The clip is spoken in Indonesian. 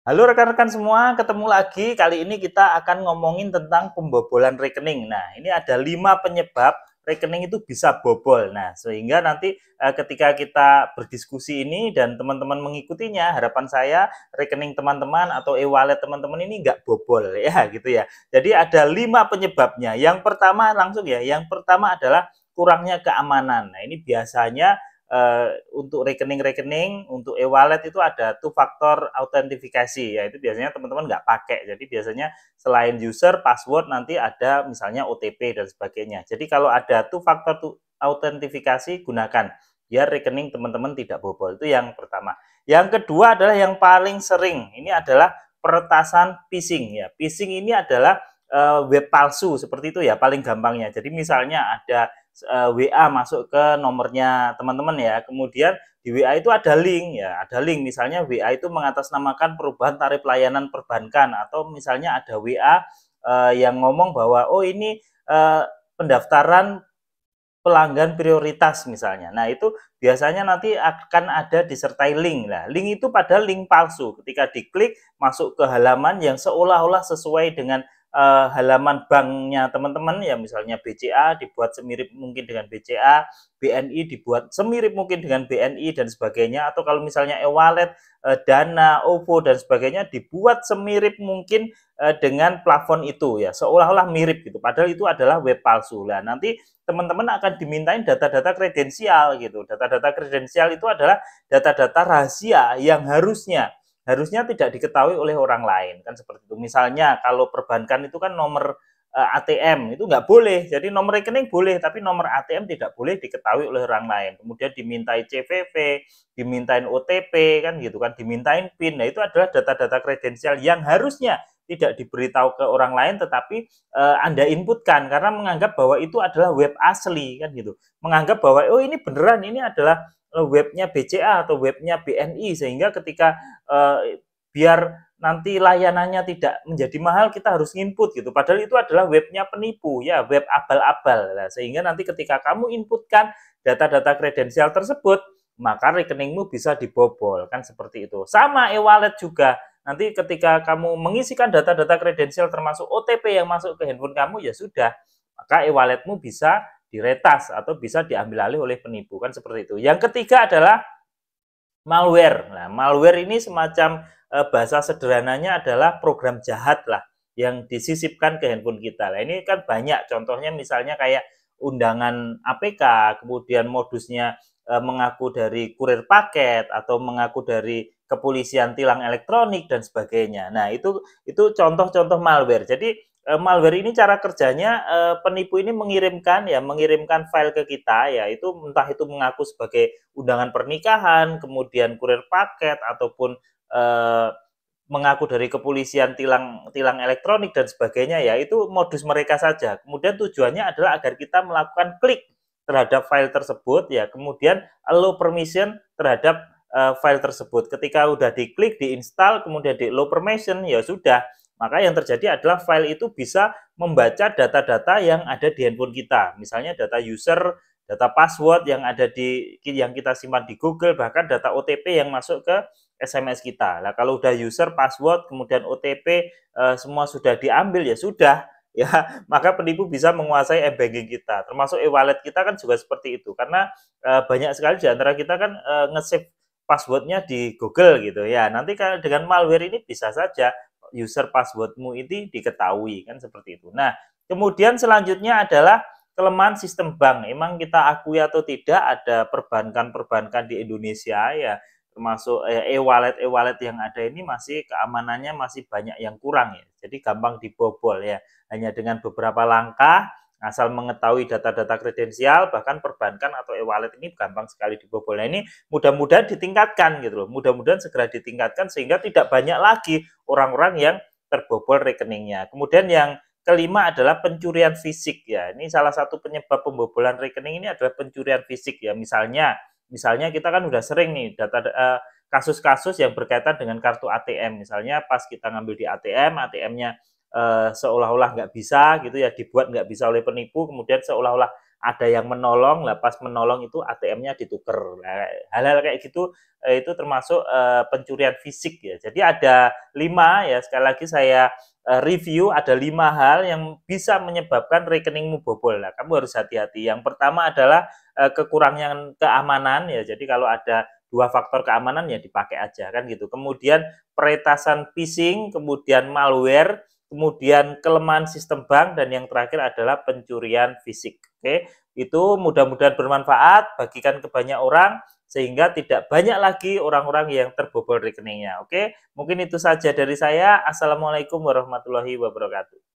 Halo rekan-rekan semua, ketemu lagi. Kali ini kita akan ngomongin tentang pembobolan rekening. Nah, ini ada 5 penyebab rekening itu bisa bobol. Nah, sehingga nanti ketika kita berdiskusi ini dan teman-teman mengikutinya, harapan saya rekening teman-teman atau e-wallet teman-teman ini nggak bobol ya gitu ya. Jadi ada 5 penyebabnya. Yang pertama langsung ya, yang pertama adalah kurangnya keamanan. Nah, ini biasanya untuk rekening-rekening, untuk e-wallet itu ada two factor autentifikasi, ya itu biasanya teman-teman nggak pakai. Jadi biasanya selain user, password nanti ada misalnya OTP dan sebagainya. Jadi kalau ada two factor autentifikasi gunakan biar rekening teman-teman tidak bobol. Itu yang pertama. Yang kedua adalah yang paling sering, ini adalah peretasan phishing ya. Phishing ini adalah web palsu seperti itu ya paling gampangnya. Jadi misalnya ada WA masuk ke nomornya teman-teman ya. Kemudian di WA itu ada link ya, ada link misalnya WA itu mengatasnamakan perubahan tarif layanan perbankan atau misalnya ada WA yang ngomong bahwa oh ini pendaftaran pelanggan prioritas misalnya. Nah, itu biasanya nanti akan ada disertai link. Nah, link itu padahal link palsu. Ketika diklik masuk ke halaman yang seolah-olah sesuai dengan halaman banknya teman-teman ya, misalnya BCA dibuat semirip mungkin dengan BCA, BNI dibuat semirip mungkin dengan BNI dan sebagainya, atau kalau misalnya e-wallet, Dana, OVO dan sebagainya dibuat semirip mungkin dengan plafon itu ya, seolah-olah mirip gitu. Padahal itu adalah web palsu. Nah, nanti teman-teman akan dimintain data-data kredensial gitu. Data-data kredensial itu adalah data-data rahasia yang harusnya tidak diketahui oleh orang lain kan seperti itu. Misalnya kalau perbankan itu kan nomor ATM itu nggak boleh. Jadi nomor rekening boleh, tapi nomor ATM tidak boleh diketahui oleh orang lain. Kemudian dimintai CVV, dimintain OTP kan gitu kan, dimintain PIN. Nah, itu adalah data-data kredensial yang harusnya tidak diberitahu ke orang lain, tetapi Anda inputkan karena menganggap bahwa itu adalah web asli kan gitu. Menganggap bahwa oh ini beneran, ini adalah webnya BCA atau webnya BNI, sehingga ketika biar nanti layanannya tidak menjadi mahal kita harus input gitu. Padahal itu adalah webnya penipu ya, web abal-abal. Nah, sehingga nanti ketika kamu inputkan data-data kredensial tersebut, maka rekeningmu bisa dibobol kan seperti itu. Sama e-wallet juga. Nanti ketika kamu mengisikan data-data kredensial termasuk OTP yang masuk ke handphone kamu, ya sudah, maka e-walletmu bisa diretas atau bisa diambil alih oleh penipu kan seperti itu. Yang ketiga adalah malware. Nah, malware ini semacam bahasa sederhananya adalah program jahat lah yang disisipkan ke handphone kita. Nah, ini kan banyak contohnya, misalnya kayak undangan APK, kemudian modusnya mengaku dari kurir paket atau mengaku dari kepolisian tilang elektronik dan sebagainya. Nah, itu contoh-contoh malware. Jadi malware ini cara kerjanya penipu ini mengirimkan file ke kita ya, itu entah itu mengaku sebagai undangan pernikahan, kemudian kurir paket ataupun mengaku dari kepolisian tilang elektronik dan sebagainya ya, itu modus mereka saja. Kemudian tujuannya adalah agar kita melakukan klik terhadap file tersebut ya, kemudian allow permission terhadap file tersebut. Ketika udah diklik, diinstal, kemudian di allow permission, ya sudah. Maka yang terjadi adalah file itu bisa membaca data-data yang ada di handphone kita. Misalnya data user, data password yang ada yang kita simpan di Google, bahkan data OTP yang masuk ke SMS kita. Nah, kalau udah user, password, kemudian OTP semua sudah diambil, ya sudah ya, maka penipu bisa menguasai e-banking kita. Termasuk e-wallet kita kan juga seperti itu. Karena banyak sekali di antara kita kan nge-save passwordnya di Google gitu ya. Nanti dengan malware ini bisa saja user passwordmu itu diketahui kan seperti itu. Nah, kemudian selanjutnya adalah kelemahan sistem bank. Emang kita akui atau tidak, ada perbankan-perbankan di Indonesia ya, termasuk e-wallet yang ada ini masih keamanannya masih banyak yang kurang ya. Jadi gampang dibobol ya. Hanya dengan beberapa langkah, asal mengetahui data-data kredensial, bahkan perbankan atau e-wallet ini gampang sekali dibobol. Nah, ini mudah-mudahan ditingkatkan gitu loh. Mudah-mudahan segera ditingkatkan sehingga tidak banyak lagi orang-orang yang terbobol rekeningnya. Kemudian yang kelima adalah pencurian fisik ya. Ini salah satu penyebab pembobolan rekening ini adalah pencurian fisik ya. Misalnya kita kan udah sering nih kasus-kasus yang berkaitan dengan kartu ATM. Misalnya pas kita ngambil di ATM, ATM-nya seolah-olah nggak bisa gitu ya, dibuat nggak bisa oleh penipu, kemudian seolah-olah ada yang menolong, lah pas menolong itu ATM-nya ditukar. Nah, hal-hal kayak gitu itu termasuk pencurian fisik ya. Jadi ada 5 ya, sekali lagi saya review, ada 5 hal yang bisa menyebabkan rekeningmu bobol. Nah, kamu harus hati-hati. Yang pertama adalah kekurangan keamanan ya. Jadi kalau ada 2 faktor keamanan ya dipakai aja kan gitu. Kemudian peretasan phishing, kemudian malware, kemudian kelemahan sistem bank, dan yang terakhir adalah pencurian fisik. Oke, itu mudah-mudahan bermanfaat, bagikan ke banyak orang sehingga tidak banyak lagi orang-orang yang terbobol rekeningnya. Oke, mungkin itu saja dari saya. Assalamualaikum warahmatullahi wabarakatuh.